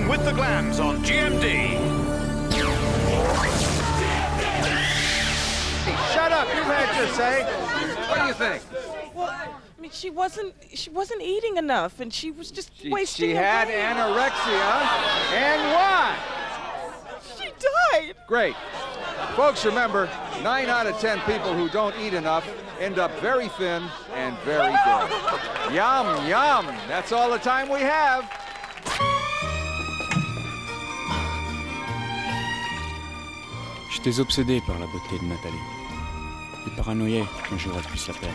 Morning with the Glams on GMD. Hey, shut up! You've had your say. What do you think? Well, I mean, she wasn't eating enough, and she was just wasting She away. had anorexia, and why? She died. Great. Folks, remember, 9 out of 10 people who don't eat enough end up very thin and very dead. Yum, yum. That's all the time we have. J'étais obsédé par la beauté de Nathalie. Et paranoïais qu'un jour elle puisse la perdre.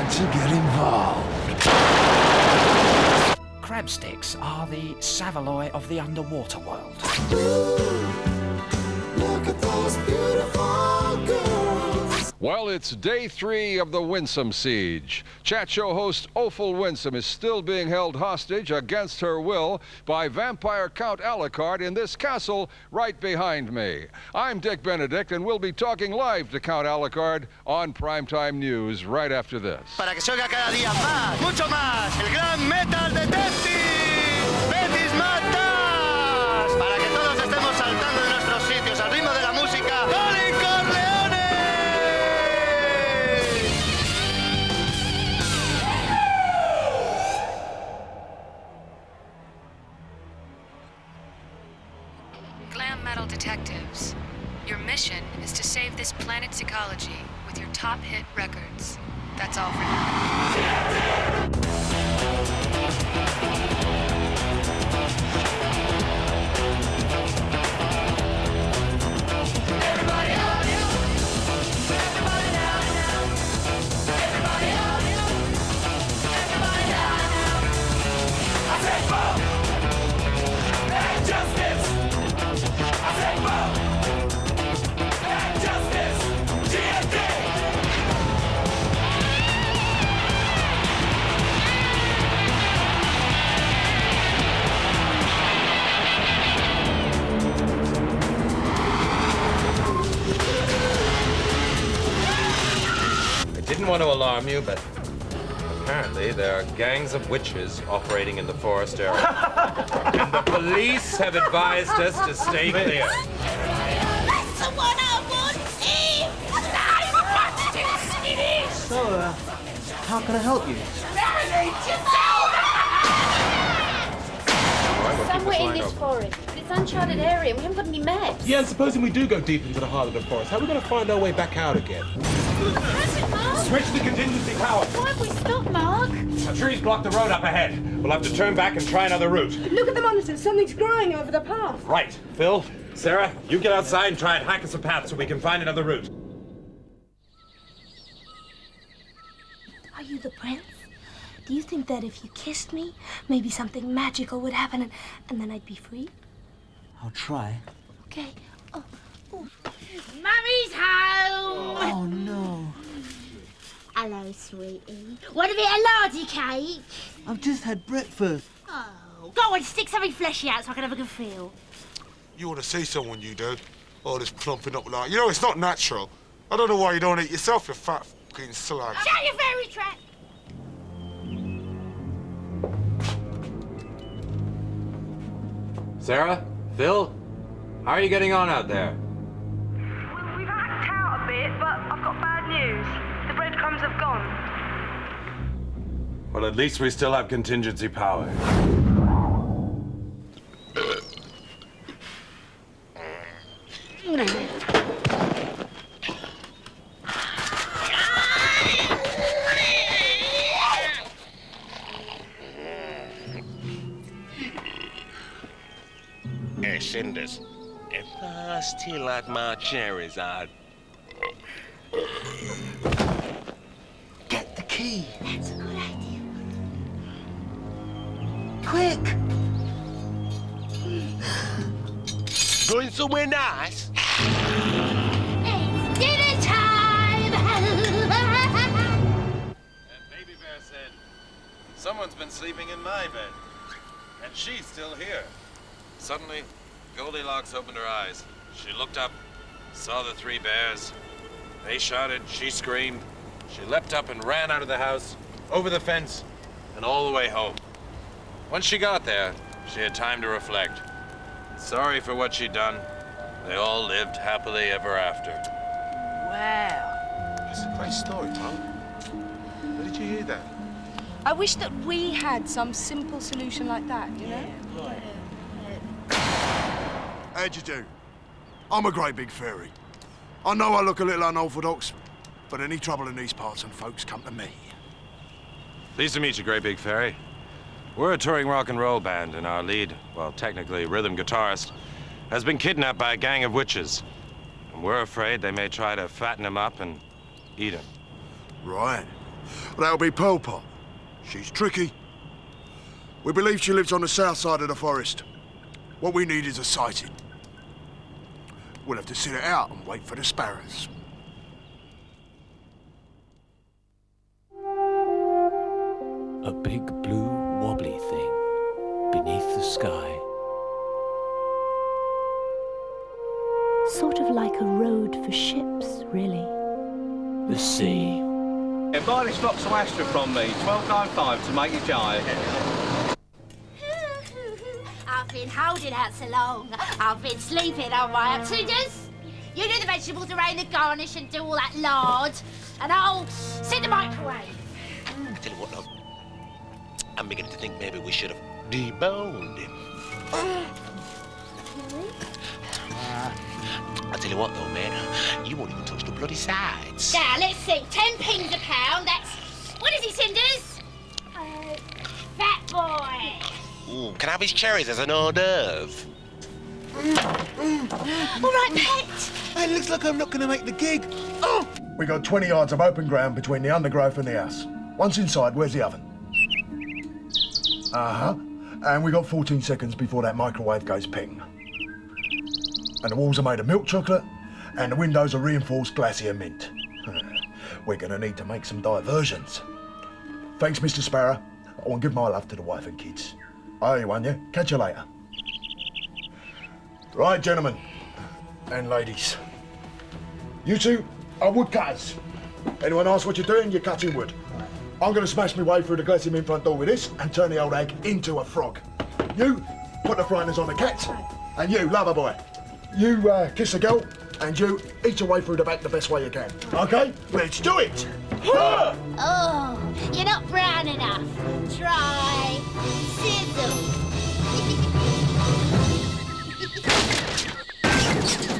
To get involved. Crab sticks are the Saveloy of the underwater world. Look at those beautiful girls. Well, it's day 3 of the Winsome siege. Chat show host Ophel Winsome is still being held hostage against her will by vampire Count Alucard in this castle right behind me. I'm Dick Benedict, and we'll be talking live to Count Alucard on Primetime News right after this. Para que se oiga cada día más, mucho más, el gran Metal Detective, Betis Matas, para que todos estemos saltando de nuestros sitios al ritmo de la música. ¡Oli Corleone! Glam Metal Detectives. Your mission is to save this planet's ecology with your top hit records. That's all for now. Everybody on you. Everybody down now. Everybody on you. Everybody down now. I said vote and justice. I said vote and justice. GMD. I didn't want to alarm you, but apparently there are gangs of witches operating in the forest area. And the police have advised us to stay clear. That's the one I want, Eve! So, how can I help you? Somewhere in this forest. It's uncharted area and we haven't got any maps. Yeah, and supposing we do go deep into the heart of the forest, how are we going to find our way back out again? Switch the contingency power. Why have we stopped, Mark? A tree's blocked the road up ahead. We'll have to turn back and try another route. Look at the monitors. Something's growing over the path. Right. Phil, Sarah, you get outside and try and hack us a path so we can find another route. Are you the prince? Do you think that if you kissed me, maybe something magical would happen and then I'd be free? I'll try. Okay. Oh. Mummy's home! Oh, no. Hello, sweetie. Want a bit of lardy cake? I've just had breakfast. Oh, go on, stick something fleshy out so I can have a good feel. You want to see someone, you do? All this plumping up like... You know, it's not natural. I don't know why you don't eat yourself, you fat fucking slag. Shut your fairy trap! Sarah, Phil, how are you getting on out there? We've hacked out a bit, but I've got bad news. The breadcrumbs have gone. Well, at least we still have contingency power. Hey, Cinders, if I still had my cherries, I'd... Get the key. That's a good idea. Quick! Going somewhere nice? It's dinner time! And Baby Bear said, someone's been sleeping in my bed. And she's still here. Suddenly, Goldilocks opened her eyes. She looked up, saw the 3 bears, They shouted, she screamed. She leapt up and ran out of the house, over the fence, and all the way home. Once she got there, she had time to reflect. Sorry for what she'd done. They all lived happily ever after. Wow. It's a great story, Mark. Where did you hear that? I wish that we had some simple solution like that, you know? How'd you do? I'm a great big fairy. I know I look a little unorthodox, but any trouble in these parts and folks come to me. Pleased to meet you, Great Big Fairy. We're a touring rock and roll band, and our lead, well, technically rhythm guitarist, has been kidnapped by a gang of witches. And we're afraid they may try to fatten him up and eat him. Right. Well, that'll be Pearl Pot. She's tricky. We believe she lives on the south side of the forest. What we need is a sighting. We'll have to sit it out and wait for the sparrows. A big blue wobbly thing beneath the sky. Sort of like a road for ships, really. The sea. Yeah, buy this box of Astra from me, 12.95 to make you jive. I've been holding out so long. I've been sleeping on my uptuders. You do the vegetables, arrange the garnish and do all that lard. And I'll set the microwave. I tell you what, love. I'm beginning to think maybe we should have deboned him. I tell you what, though, man, you won't even touch the bloody sides. Now, let's see, 10 pence a pound, that's... What is it, Cinders? Fat boy. Ooh, can I have his cherries as an hors d'oeuvre? All right, Pet. It looks like I'm not going to make the gig. Oh! We got 20 yards of open ground between the undergrowth and the house. Once inside, where's the oven? Uh-huh. And we got 14 seconds before that microwave goes ping. And the walls are made of milk chocolate, and the windows are reinforced glacier mint. We're gonna need to make some diversions. Thanks, Mr. Sparrow. I want to give my love to the wife and kids. I owe you one, yeah? Catch you later. Right, gentlemen and ladies. You two are woodcutters. Anyone asks what you're doing, you're cutting wood. I'm going to smash my way through the glacier mint front door with this and turn the old egg into a frog. You put the frighteners on the cat, and you, lover boy, you kiss the girl, and you eat your way through the back the best way you can. Okay? Let's do it! Oh, you're not brown enough. Try sizzle.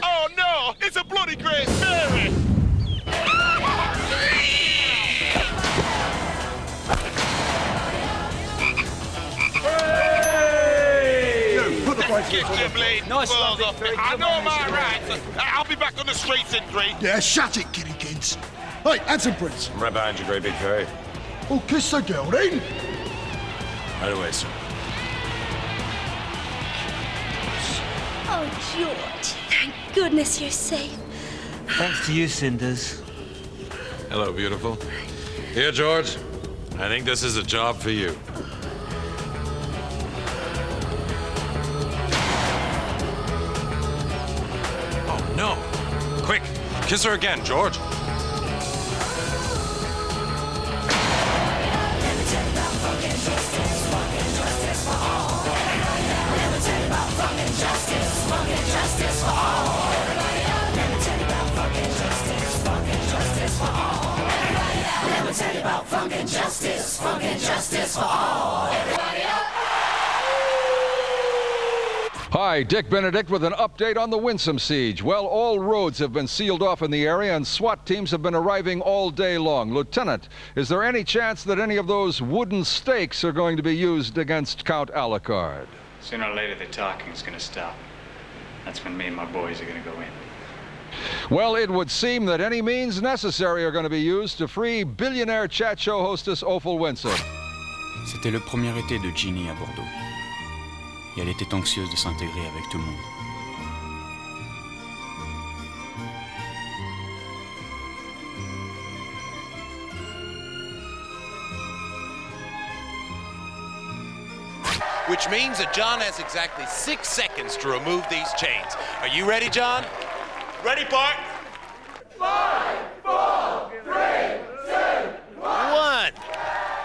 Oh no! It's a bloody great fairy! Put the place Nice one, Victory. I know my rights. I'll be back on the streets in 3. Yeah, shut it, kitty kids. Hey, handsome prince. I'm right behind you, Great Big Fairy. Well, kiss the girl, then. Right away, sir. Oh, George, thank goodness you're safe. Thanks to you, Cinders. Hello, beautiful. Here, George. I think this is a job for you. Oh, no. Quick, kiss her again, George. Hi, Dick Benedict with an update on the Winsome siege. Well, all roads have been sealed off in the area and SWAT teams have been arriving all day long. Lieutenant, is there any chance that any of those wooden stakes are going to be used against Count Alucard? Sooner or later, the talking's gonna stop. That's when me and my boys are gonna go in. Well, it would seem that any means necessary are going to be used to free billionaire chat show hostess Ophel Winsome. C'était le premier été de Ginny à Bordeaux. Et elle était anxieuse de s'intégrer avec tout le monde. Which means that John has exactly 6 seconds to remove these chains. Are you ready, John? Ready, Bart? 5,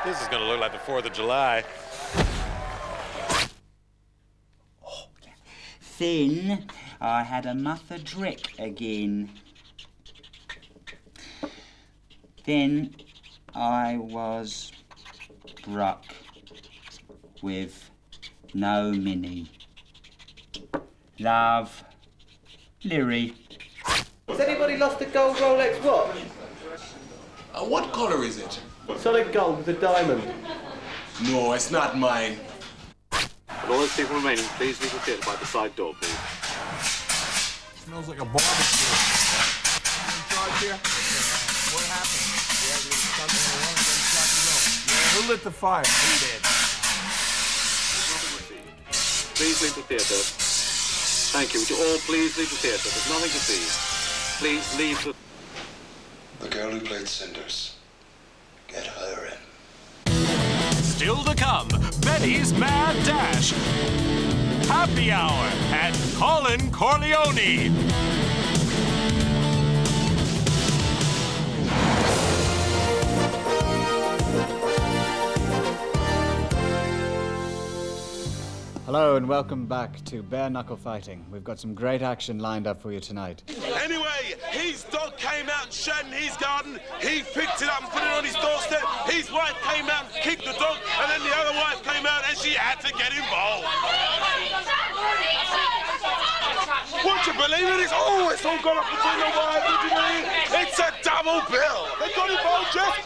This is gonna look like the 4th of July. Then I had a muff of drick again. Then I was struck with no Minnie. Love, Leary. Has anybody lost a gold Rolex watch? What colour is it? Solid gold with a diamond. No, it's not mine. And all those people remaining, please leave the theatre by the side door, please. Smells like a barbecue. You in charge here? What happened? Yeah, who lit the fire? Who did? Please leave the theatre. Thank you. Would you all please leave the theatre? There's nothing to see. Please leave the... The girl who played Cinders. Get her in. Still to come, Betty's Mad Dash, Happy Hour, and Colin Corleone. Hello and welcome back to Bare Knuckle Fighting. We've got some great action lined up for you tonight. Anyway, his dog came out and shat in his garden. He picked it up and put it on his doorstep. His wife came out and kicked the dog, and then the other wife came out and she had to get involved. Would you believe it? It's all gone up between the wives. Would you believe it? It's a double bill. They got involved, Jeff.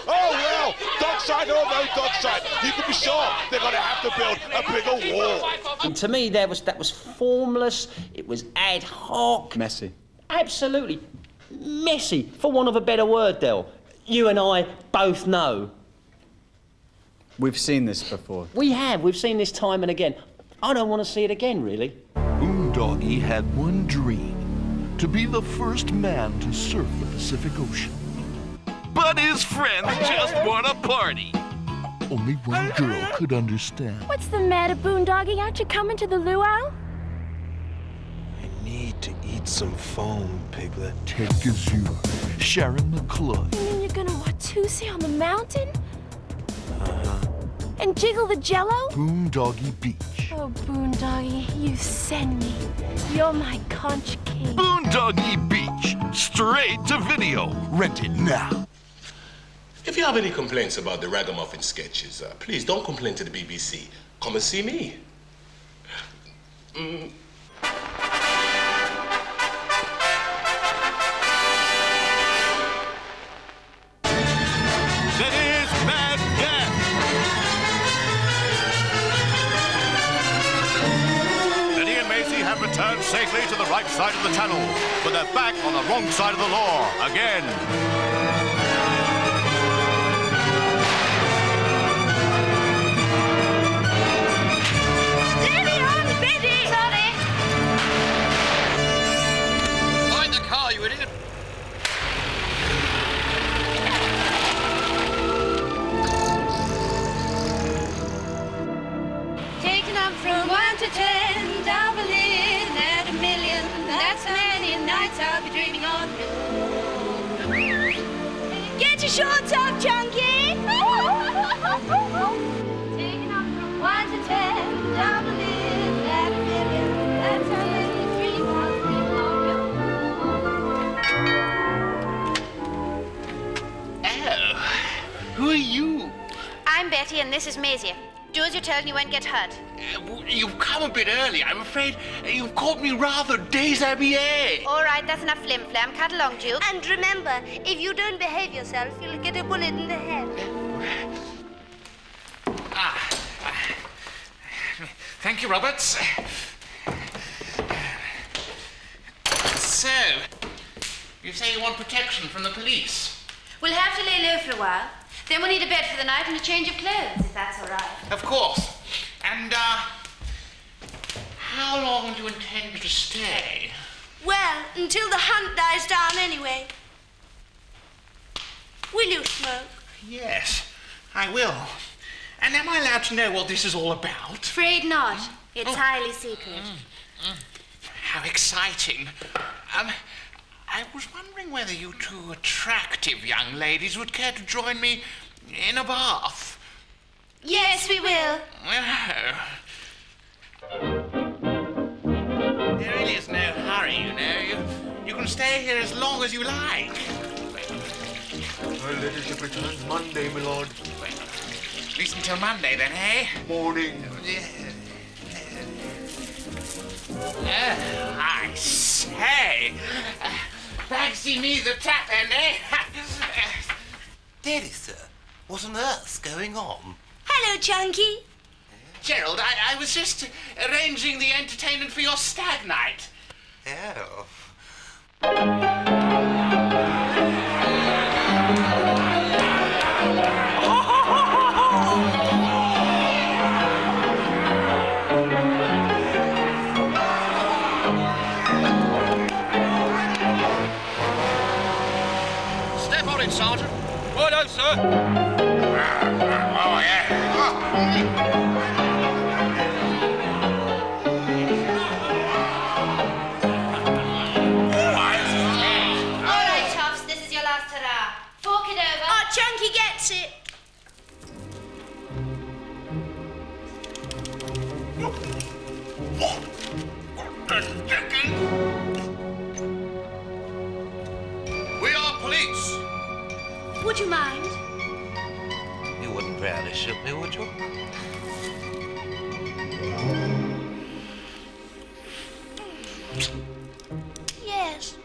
Oh, well, dog side or no dog side, you can be sure they're going to have to build a bigger wall. And to me, that was formless, it was ad hoc. Messy. Absolutely messy, for want of a better word, Del. You and I both know. We've seen this before. We've seen this time and again. I don't want to see it again, really. Boondoggie had one dream, to be the first man to surf the Pacific Ocean. But his friends just want a party. Only one girl could understand. What's the matter, Boondoggie? Aren't you coming to the luau? I need to eat some foam, Piglet. Ted Gazoo, Sharon McClure. You mean you're gonna Watusi on the mountain? Uh-huh. And jiggle the jello? Boondoggie Beach. Oh, Boondoggie, you send me. You're my conch king. Boondoggie Beach. Straight to video. Rent it now. If you have any complaints about the Ragamuffin sketches, please don't complain to the BBC. Come and see me. That is Mad Dash. Betty and Maisie have returned safely to the right side of the tunnel, but they're back on the wrong side of the law again. From 1 to 10, doubling at a million. That's how many nights I'll be dreaming on you. Get your shorts off, Chunky! Taking off from 1 to 10, doubling at a million. That's how many dreams I'll be dreaming on you. Oh, who are you? I'm Betty, and this is Maisie. Do as you're told and you won't get hurt. You've come a bit early. I'm afraid you've caught me rather déshabillé. All right, that's enough flim-flam. Cut along, Duke. And remember, if you don't behave yourself, you'll get a bullet in the head. Thank you, Roberts. So, you say you want protection from the police? We'll have to lay low for a while. Then we'll need a bed for the night and a change of clothes, if that's all right. Of course. And, how long do you intend to stay? Well, until the hunt dies down anyway. Will you smoke? Yes, I will. And am I allowed to know what this is all about? Afraid not. It's highly secret. How exciting. I was wondering whether you two attractive young ladies would care to join me In a bath? Yes, we will. There really is no hurry, you know. You can stay here as long as you like. Her ladyship returns Monday, my lord. At least until Monday, then, eh? Morning. I say. Fancy me the tap end, eh? Dearly, sir, what on earth's going on? Hello, Chunky. Gerald, I was just arranging the entertainment for your stag night. Oh. Step on it, Sergeant. Righto, sir. Oh, yeah. All right, Toffs, this is your last hurrah. Fork it over. Oh, Chunky gets it. We are police. Would you mind? You wouldn't proudly shoot me, would you? Yes.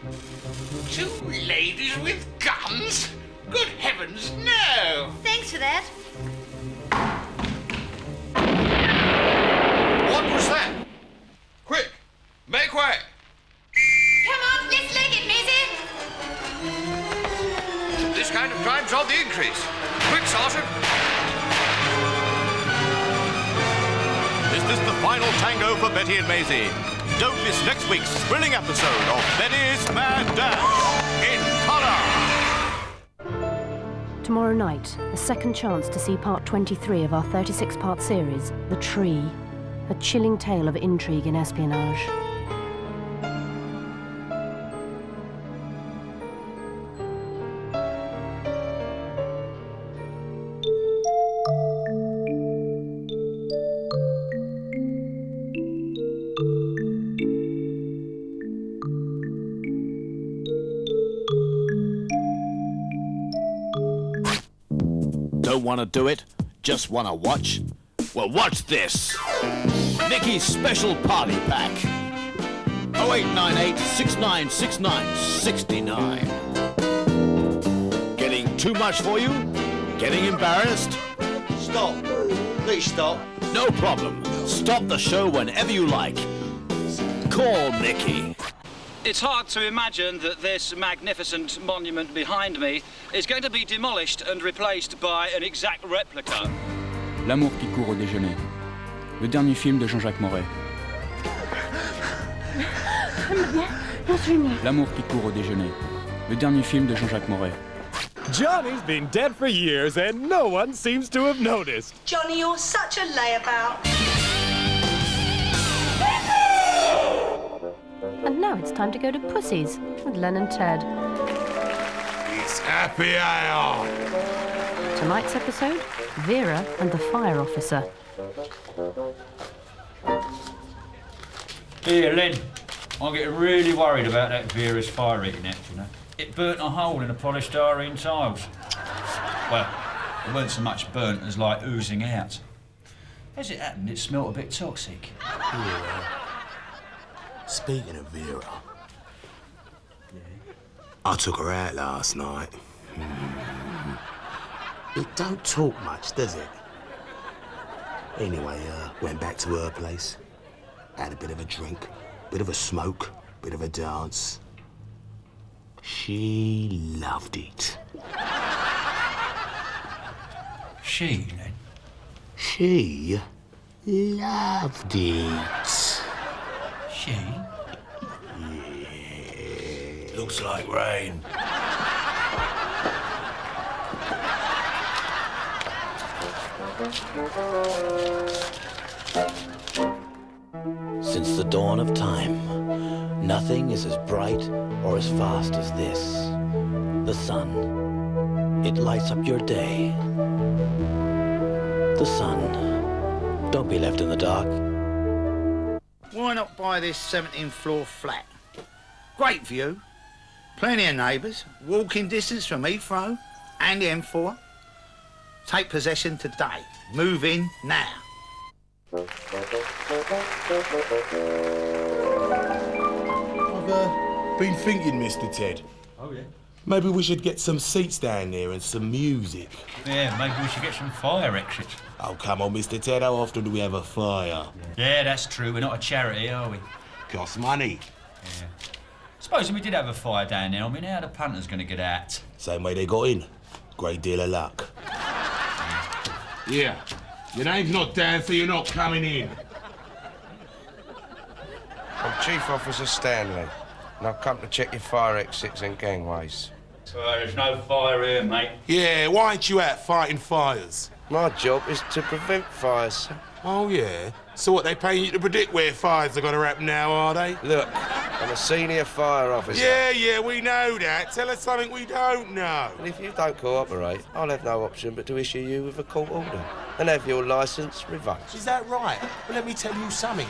Two ladies with guns? Good heavens, no! Thanks for that. What was that? Quick, make way! Come on, let's leg it, Maisie. This kind of crime's on the increase. Quick, Sergeant! Is this the final tango for Betty and Maisie? Don't miss next week's thrilling episode of Betty's Mad Dash in colour. Tomorrow night, a second chance to see part 23 of our 36-part series, The Tree, a chilling tale of intrigue and espionage. Don't want to do it? Just want to watch? Well, watch this. Mickey's Special Party Pack. 0898 6969 69. Getting too much for you? Getting embarrassed? Stop. Please stop. No problem. Stop the show whenever you like. Call Mickey. It's hard to imagine that this magnificent monument behind me is going to be demolished and replaced by an exact replica. L'amour qui court au déjeuner. Le dernier film de Jean-Jacques Moret. L'amour qui court au déjeuner. Le dernier film de Jean-Jacques Moret. Johnny's been dead for years and no one seems to have noticed. Johnny, you're such a layabout. And now it's time to go to Pussy's with Len and Ted. It's happy hour. Tonight's episode, Vera and the Fire Officer. Here, Len. I'm getting really worried about that Vera's fire-eating act, you know. It burnt a hole in the polystyrene tiles. Well, it weren't so much burnt as like oozing out. As it happened, it smelt a bit toxic. Yeah. Speaking of Vera, I took her out last night. It don't talk much, does it? Anyway, went back to her place, had a bit of a drink, bit of a smoke, bit of a dance. She loved it. She, Len? She loved it. She? Yeah. Looks like rain. Since the dawn of time, nothing is as bright or as fast as this. The sun. It lights up your day, The sun. Don't be left in the dark. Why not buy this 17th floor flat? Great view, plenty of neighbours, walking distance from Heathrow and the M4. Take possession today. Move in now. I've been thinking, Mr. Ted. Oh, yeah? Maybe we should get some seats down there and some music. Yeah, maybe we should get some fire exits. Oh, come on, Mr. Ted, how often do we have a fire? Yeah, that's true. We're not a charity, are we? Costs money. Yeah. Supposing we did have a fire down there, I mean, how are the punters going to get out? Same way they got in. Great deal of luck. Yeah. Your name's not Dan, so you're not coming in. I'm Chief Officer Stanley, and I've come to check your fire exits and gangways. There's no fire here, mate. Yeah, why ain't you out fighting fires? My job is to prevent fires. Oh, yeah? So what, they paying you to predict where fires are going to happen now, are they? Look, I'm a senior fire officer. Yeah, we know that. Tell us something we don't know. And if you don't cooperate, I'll have no option but to issue you with a court order and have your licence revoked. Is that right? Well, let me tell you something.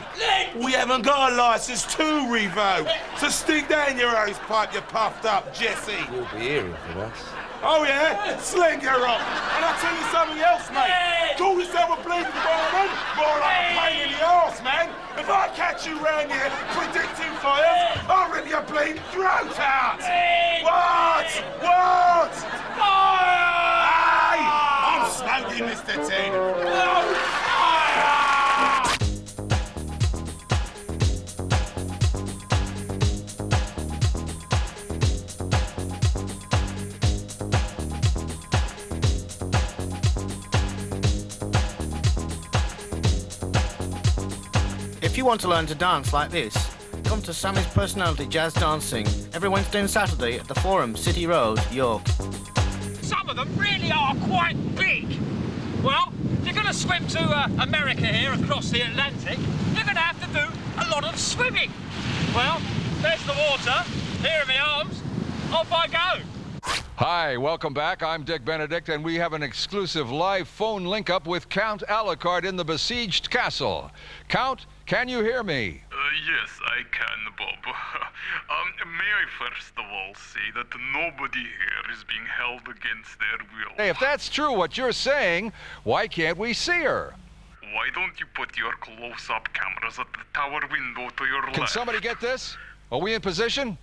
We haven't got a licence to revoke. So stick down your hose pipe, you puffed up Jesse. You'll be hearing from us. Oh, yeah? Sling her up. And I'll tell you something else, mate. Call yourself a bleeding fireman, more like a pain in the arse, man. If I catch you round here predicting fires, I'll rip your bleeding throat out. What? Fire! Hey! I'm smoking, Mr. Ted. If you want to learn to dance like this, come to Sammy's Personality Jazz Dancing every Wednesday and Saturday at the Forum, City Road, York. Some of them really are quite big. Well, if you're going to swim to America here across the Atlantic, you're going to have to do a lot of swimming. Well, there's the water. Here are my arms. Off I go. Hi, welcome back. I'm Dick Benedict, and we have an exclusive live phone link-up with Count Alucard in the besieged castle. Count, can you hear me? Yes, I can, Bob. May I first of all say that nobody here is being held against their will. Hey, if that's true what you're saying, why can't we see her? Why don't you put your close-up cameras at the tower window to your left? Can somebody get this? Are we in position?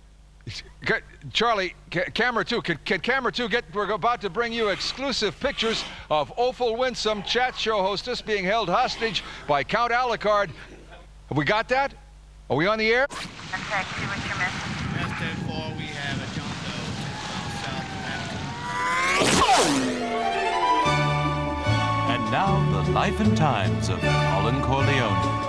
Charlie, camera 2, can camera 2 get... We're about to bring you exclusive pictures of Ophel Winsome, chat show hostess, being held hostage by Count Alucard. Have we got that? Are we on the air? Okay, see what you missed. Just 10-4, we have a John Doe, And now, the life and times of Colin Corleone.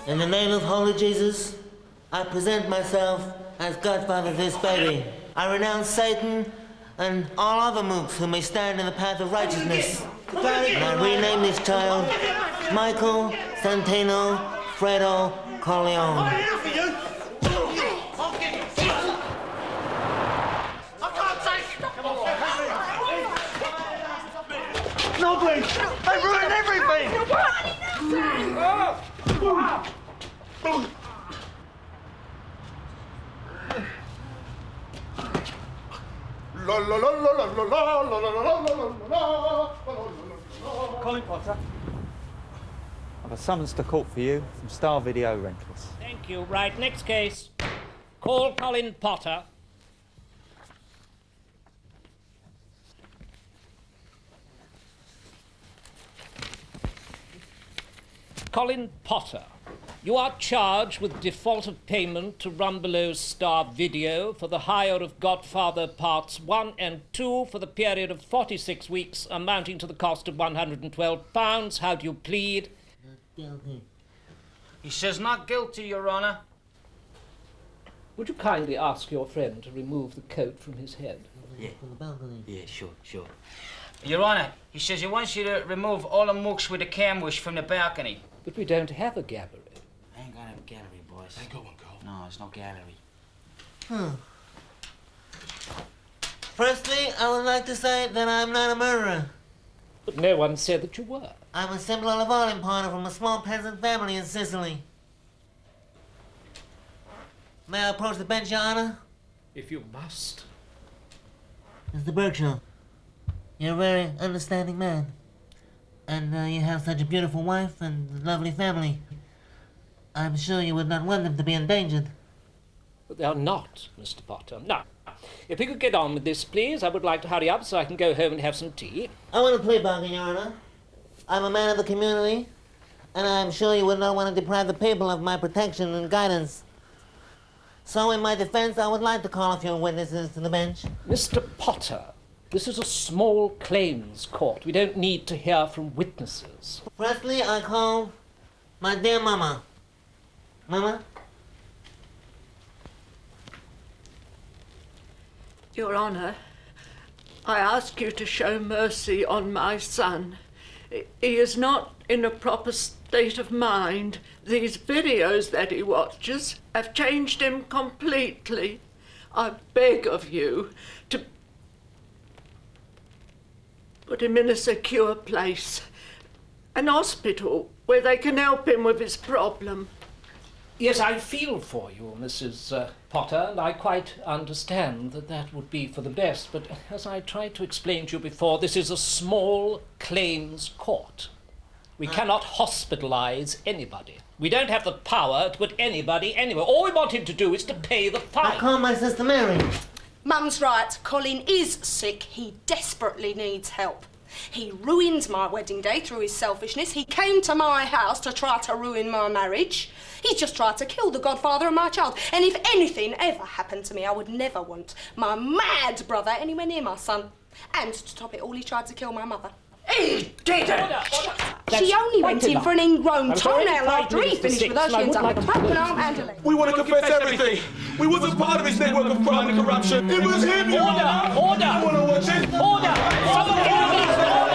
In the name of Holy Jesus, I present myself as godfather of this baby. I renounce Satan and all other mooks who may stand in the path of righteousness. And I rename this child Michael Santino Fredo Corleone. No, please! I ruined everything! Colin Potter, I've a summons to court for you from Star Video Rentals. Thank you. Right, next case. Call Colin Potter. Colin Potter, you are charged with default of payment to Run Below Star Video for the hire of Godfather Parts 1 and 2 for the period of 46 weeks, amounting to the cost of £112. How do you plead? Not guilty. He says not guilty, Your Honour. Would you kindly ask your friend to remove the coat from his head? Yeah. Yeah, sure. Your Honour, he says he wants you to remove all the mooks with the camwish from the balcony. But we don't have a gallery. I ain't gonna have a gallery, boys. Ain't got one, Carl. No, it's no gallery. Firstly, I would like to say that I'm not a murderer. But no one said that you were. I'm a simple olive importer from a small peasant family in Sicily. May I approach the bench, Your Honor? If you must. Mr. Berkshire, you're a very understanding man. And you have such a beautiful wife and a lovely family. I'm sure you would not want them to be endangered. But they are not, Mr. Potter. Now, if we could get on with this, please. I would like to hurry up so I can go home and have some tea. I want to plea bargain, Your Honor. I'm a man of the community, and I'm sure you would not want to deprive the people of my protection and guidance. So in my defense, I would like to call a few witnesses to the bench. Mr. Potter, this is a small claims court. We don't need to hear from witnesses. Firstly, I call my dear Mama. Mama? Your Honour, I ask you to show mercy on my son. He is not in a proper state of mind. These videos that he watches have changed him completely. I beg of you to put him in a secure place, an hospital where they can help him with his problem. Yes, I feel for you, Mrs. Potter, and I quite understand that that would be for the best, but as I tried to explain to you before, this is a small claims court. We cannot hospitalize anybody. We don't have the power to put anybody anywhere. All we want him to do is to pay the fine. I call my sister Mary. Mum's right. Colin is sick. He desperately needs help. He ruined my wedding day through his selfishness. He came to my house to try to ruin my marriage. He's just tried to kill the godfather of my child. And if anything ever happened to me, I would never want my mad brother anywhere near my son. And to top it all, he tried to kill my mother. He didn't! She only went in for an ingrown toenail after he finished with her. She ends up with a broken arm and a leg. We want to confess everything. We wasn't part of his network of crime and corruption. It was him, Your Honor. Order! I want to watch it. Order! Someone get the policeman!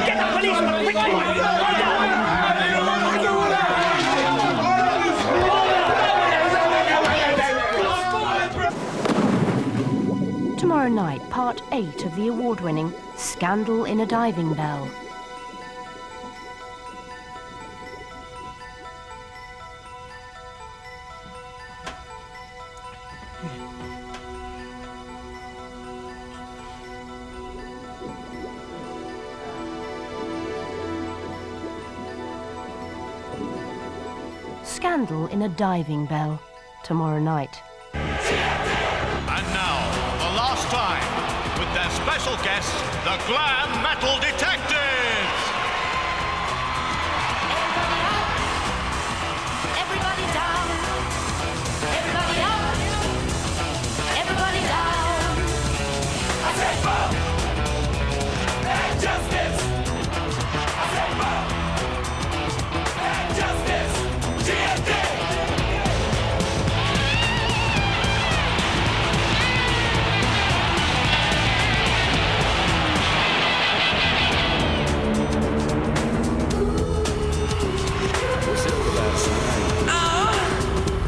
Get the policeman! Tomorrow night, part 8 of the award-winning Scandal in a Diving Bell. Scandal in a Diving Bell, tomorrow night. And now, the last time, with their special guests, the Glam Metal Detectives! Everybody down! Everybody up! Everybody down! I say boom! And justice! I say boom! And justice! GMD!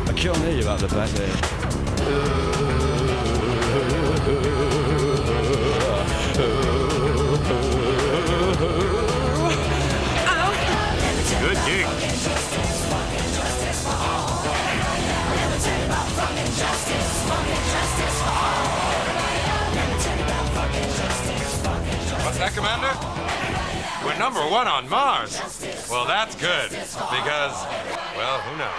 I can't hear you out the back there. Good gig. What's that, Commander? We're #1 on Mars. Well, that's good, because, well, who knows?